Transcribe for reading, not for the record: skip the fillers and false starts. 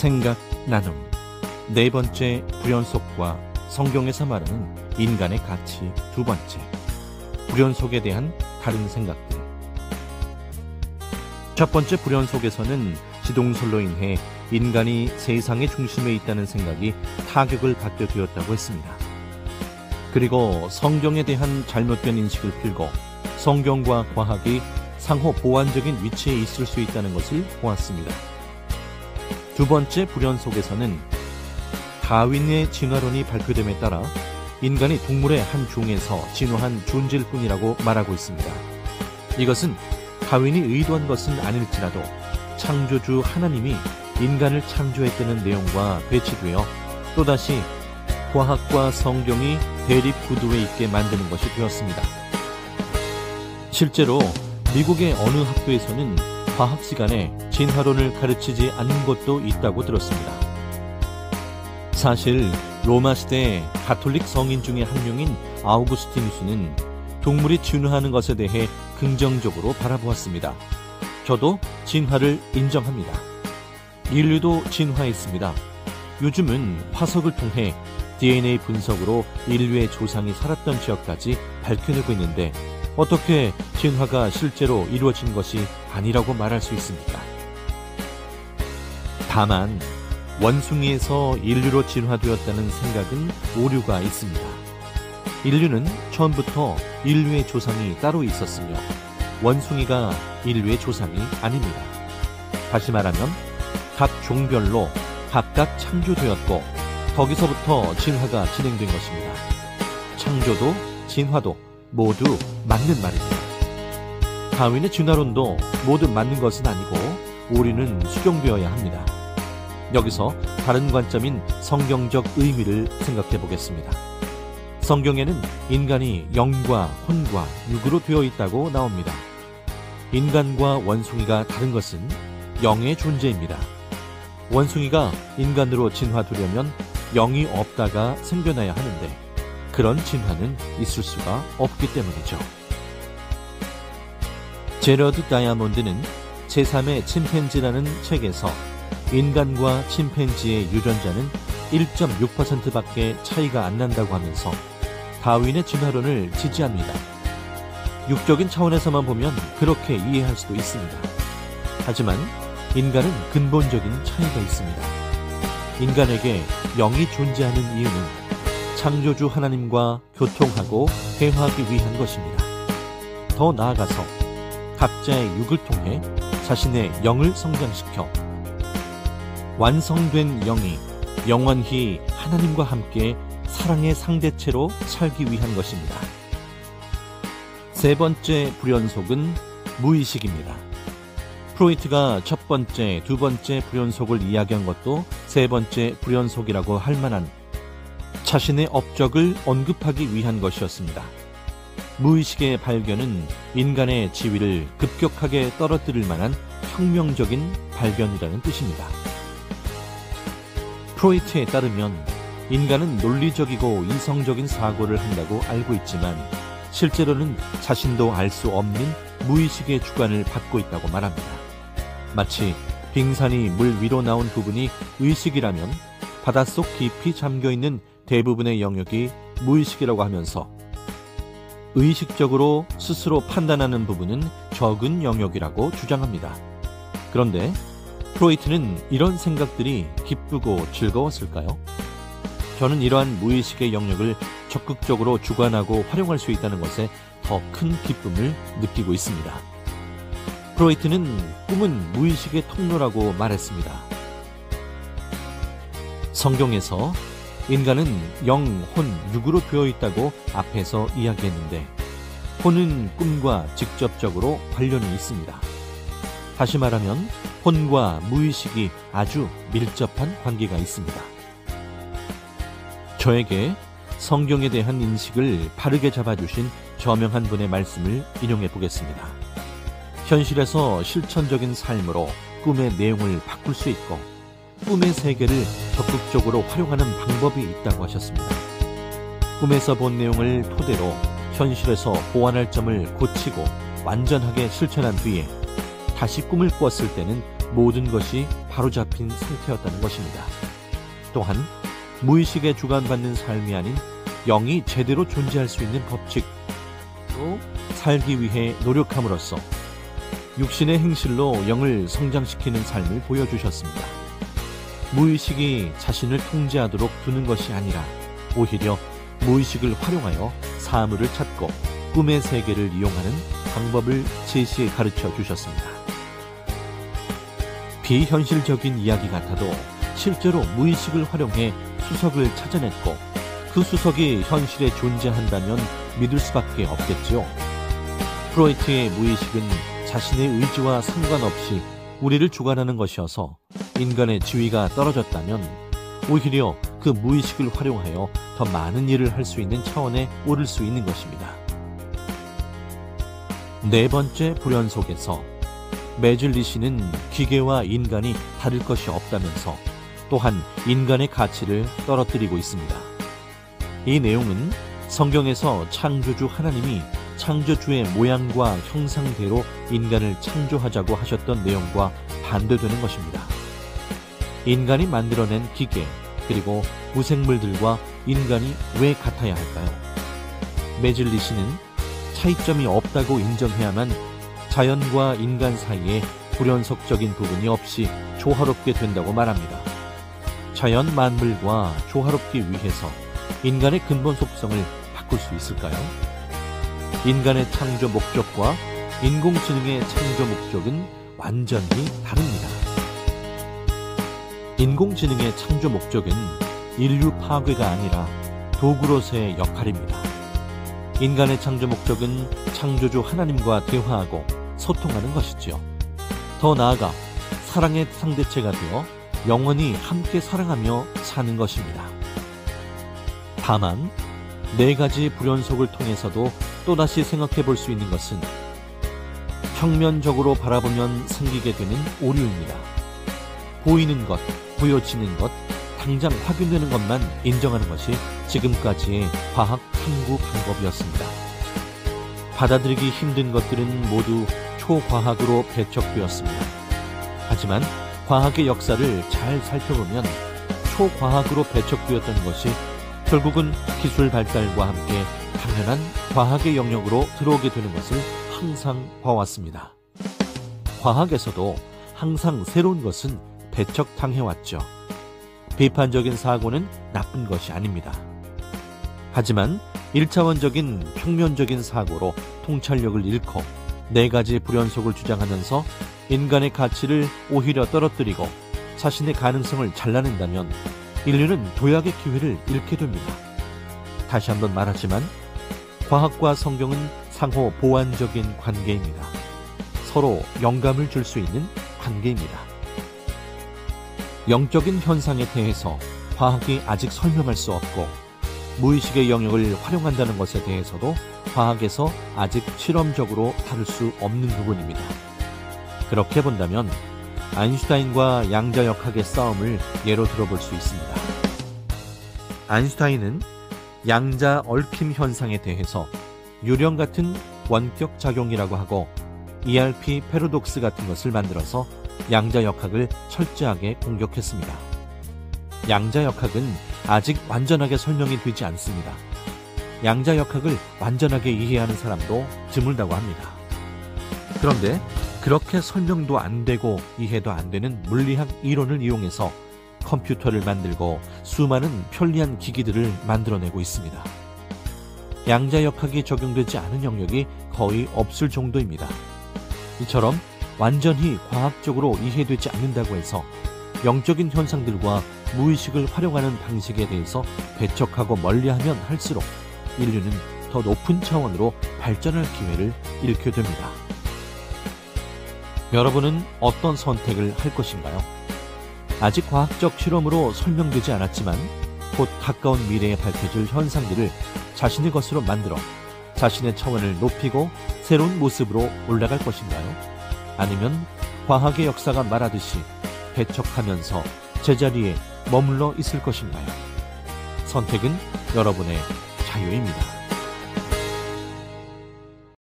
생각 나눔. 네 번째 불연속과 성경에서 말하는 인간의 가치. 두 번째, 불연속에 대한 다른 생각들. 첫 번째 불연속에서는 지동설로 인해 인간이 세상의 중심에 있다는 생각이 타격을 받게 되었다고 했습니다. 그리고 성경에 대한 잘못된 인식을 풀고 성경과 과학이 상호 보완적인 위치에 있을 수 있다는 것을 보았습니다. 두 번째 불연속에서는 다윈의 진화론이 발표됨에 따라 인간이 동물의 한 종에서 진화한 존재일 뿐이라고 말하고 있습니다. 이것은 다윈이 의도한 것은 아닐지라도 창조주 하나님이 인간을 창조했다는 내용과 배치되어 또다시 과학과 성경이 대립 구도에 있게 만드는 것이 되었습니다. 실제로 미국의 어느 학교에서는 과학 시간에 진화론을 가르치지 않는 곳도 있다고 들었습니다. 사실 로마 시대 가톨릭 성인 중에 한 명인 아우구스티누스는 동물이 진화하는 것에 대해 긍정적으로 바라보았습니다. 저도 진화를 인정합니다. 인류도 진화했습니다. 요즘은 화석을 통해 DNA 분석으로 인류의 조상이 살았던 지역까지 밝혀내고 있는데 어떻게 진화가 실제로 이루어진 것이 아니라고 말할 수 있습니까? 다만 원숭이에서 인류로 진화되었다는 생각은 오류가 있습니다. 인류는 처음부터 인류의 조상이 따로 있었으며 원숭이가 인류의 조상이 아닙니다. 다시 말하면 각 종별로 각각 창조되었고 거기서부터 진화가 진행된 것입니다. 창조도 진화도 모두 맞는 말입니다. 다윈의 진화론도 모두 맞는 것은 아니고 오류는 수정되어야 합니다. 여기서 다른 관점인 성경적 의미를 생각해 보겠습니다. 성경에는 인간이 영과 혼과 육으로 되어 있다고 나옵니다. 인간과 원숭이가 다른 것은 영의 존재입니다. 원숭이가 인간으로 진화되려면 영이 없다가 생겨나야 하는데 그런 진화는 있을 수가 없기 때문이죠. 제러드 다이아몬드는 제3의 침팬지라는 책에서 인간과 침팬지의 유전자는 1.6%밖에 차이가 안 난다고 하면서 다윈의 진화론을 지지합니다. 육적인 차원에서만 보면 그렇게 이해할 수도 있습니다. 하지만 인간은 근본적인 차이가 있습니다. 인간에게 영이 존재하는 이유는 창조주 하나님과 교통하고 대화하기 위한 것입니다. 더 나아가서 각자의 육을 통해 자신의 영을 성장시켜 완성된 영이 영원히 하나님과 함께 사랑의 상대체로 살기 위한 것입니다. 세 번째 불연속은 무의식입니다. 프로이트가 첫 번째, 두 번째 불연속을 이야기한 것도 세 번째 불연속이라고 할 만한 자신의 업적을 언급하기 위한 것이었습니다. 무의식의 발견은 인간의 지위를 급격하게 떨어뜨릴 만한 혁명적인 발견이라는 뜻입니다. 프로이트에 따르면 인간은 논리적이고 이성적인 사고를 한다고 알고 있지만 실제로는 자신도 알 수 없는 무의식의 주관을 받고 있다고 말합니다. 마치 빙산이 물 위로 나온 부분이 의식이라면 바닷속 깊이 잠겨있는 대부분의 영역이 무의식이라고 하면서 의식적으로 스스로 판단하는 부분은 적은 영역이라고 주장합니다. 그런데 프로이트는 이런 생각들이 기쁘고 즐거웠을까요? 저는 이러한 무의식의 영역을 적극적으로 주관하고 활용할 수 있다는 것에 더 큰 기쁨을 느끼고 있습니다. 프로이트는 꿈은 무의식의 통로라고 말했습니다. 성경에서 인간은 영, 혼, 육으로 되어 있다고 앞에서 이야기했는데 혼은 꿈과 직접적으로 관련이 있습니다. 다시 말하면 혼과 무의식이 아주 밀접한 관계가 있습니다. 저에게 성경에 대한 인식을 바르게 잡아주신 저명한 분의 말씀을 인용해 보겠습니다. 현실에서 실천적인 삶으로 꿈의 내용을 바꿀 수 있고 꿈의 세계를 적극적으로 활용하는 방법이 있다고 하셨습니다. 꿈에서 본 내용을 토대로 현실에서 보완할 점을 고치고 완전하게 실천한 뒤에 다시 꿈을 꾸었을 때는 모든 것이 바로잡힌 상태였다는 것입니다. 또한 무의식에 주관받는 삶이 아닌 영이 제대로 존재할 수 있는 법칙, 또 살기 위해 노력함으로써 육신의 행실로 영을 성장시키는 삶을 보여주셨습니다. 무의식이 자신을 통제하도록 두는 것이 아니라 오히려 무의식을 활용하여 사물을 찾고 꿈의 세계를 이용하는 방법을 제시해 가르쳐 주셨습니다. 비현실적인 이야기 같아도 실제로 무의식을 활용해 수석을 찾아냈고 그 수석이 현실에 존재한다면 믿을 수밖에 없겠지요. 프로이트의 무의식은 자신의 의지와 상관없이 우리를 주관하는 것이어서 인간의 지위가 떨어졌다면 오히려 그 무의식을 활용하여 더 많은 일을 할 수 있는 차원에 오를 수 있는 것입니다. 네 번째 불연 속에서 매즐리 씨는 기계와 인간이 다를 것이 없다면서 또한 인간의 가치를 떨어뜨리고 있습니다. 이 내용은 성경에서 창조주 하나님이 창조주의 모양과 형상대로 인간을 창조하자고 하셨던 내용과 반대되는 것입니다. 인간이 만들어낸 기계 그리고 무생물들과 인간이 왜 같아야 할까요? 매즐리 씨는 차이점이 없다고 인정해야만 자연과 인간 사이에 불연속적인 부분이 없이 조화롭게 된다고 말합니다. 자연 만물과 조화롭기 위해서 인간의 근본 속성을 바꿀 수 있을까요? 인간의 창조 목적과 인공지능의 창조 목적은 완전히 다릅니다. 인공지능의 창조 목적은 인류 파괴가 아니라 도구로서의 역할입니다. 인간의 창조 목적은 창조주 하나님과 대화하고 소통하는 것이지요. 더 나아가 사랑의 상대체가 되어 영원히 함께 사랑하며 사는 것입니다. 다만 네 가지 불연속을 통해서도 또다시 생각해 볼 수 있는 것은 평면적으로 바라보면 생기게 되는 오류입니다. 보이는 것, 보여지는 것, 당장 확인되는 것만 인정하는 것이 지금까지의 과학 탐구 방법이었습니다. 받아들이기 힘든 것들은 모두 초과학으로 배척되었습니다. 하지만 과학의 역사를 잘 살펴보면 초과학으로 배척되었던 것이 결국은 기술 발달과 함께 당연한 과학의 영역으로 들어오게 되는 것을 항상 봐왔습니다. 과학에서도 항상 새로운 것은 배척당해왔죠. 비판적인 사고는 나쁜 것이 아닙니다. 하지만 1차원적인 평면적인 사고로 통찰력을 잃고 네 가지 불연속을 주장하면서 인간의 가치를 오히려 떨어뜨리고 자신의 가능성을 잘라낸다면 인류는 도약의 기회를 잃게 됩니다. 다시 한번 말하지만 과학과 성경은 상호 보완적인 관계입니다. 서로 영감을 줄 수 있는 관계입니다. 영적인 현상에 대해서 과학이 아직 설명할 수 없고 무의식의 영역을 활용한다는 것에 대해서도 과학에서 아직 실험적으로 다룰 수 없는 부분입니다. 그렇게 본다면 아인슈타인과 양자역학의 싸움을 예로 들어볼 수 있습니다. 아인슈타인은 양자 얽힘 현상에 대해서 유령 같은 원격 작용이라고 하고 ERP 패러독스 같은 것을 만들어서 양자역학을 철저하게 공격했습니다. 양자역학은 아직 완전하게 설명이 되지 않습니다. 양자역학을 완전하게 이해하는 사람도 드물다고 합니다. 그런데 그렇게 설명도 안 되고 이해도 안 되는 물리학 이론을 이용해서 컴퓨터를 만들고 수많은 편리한 기기들을 만들어내고 있습니다. 양자역학이 적용되지 않은 영역이 거의 없을 정도입니다. 이처럼 완전히 과학적으로 이해되지 않는다고 해서 영적인 현상들과 무의식을 활용하는 방식에 대해서 배척하고 멀리하면 할수록 인류는 더 높은 차원으로 발전할 기회를 잃게 됩니다. 여러분은 어떤 선택을 할 것인가요? 아직 과학적 실험으로 설명되지 않았지만 곧 가까운 미래에 밝혀질 현상들을 자신의 것으로 만들어 자신의 차원을 높이고 새로운 모습으로 올라갈 것인가요? 아니면 과학의 역사가 말하듯이 배척하면서 제자리에 머물러 있을 것인가요? 선택은 여러분의 자유입니다.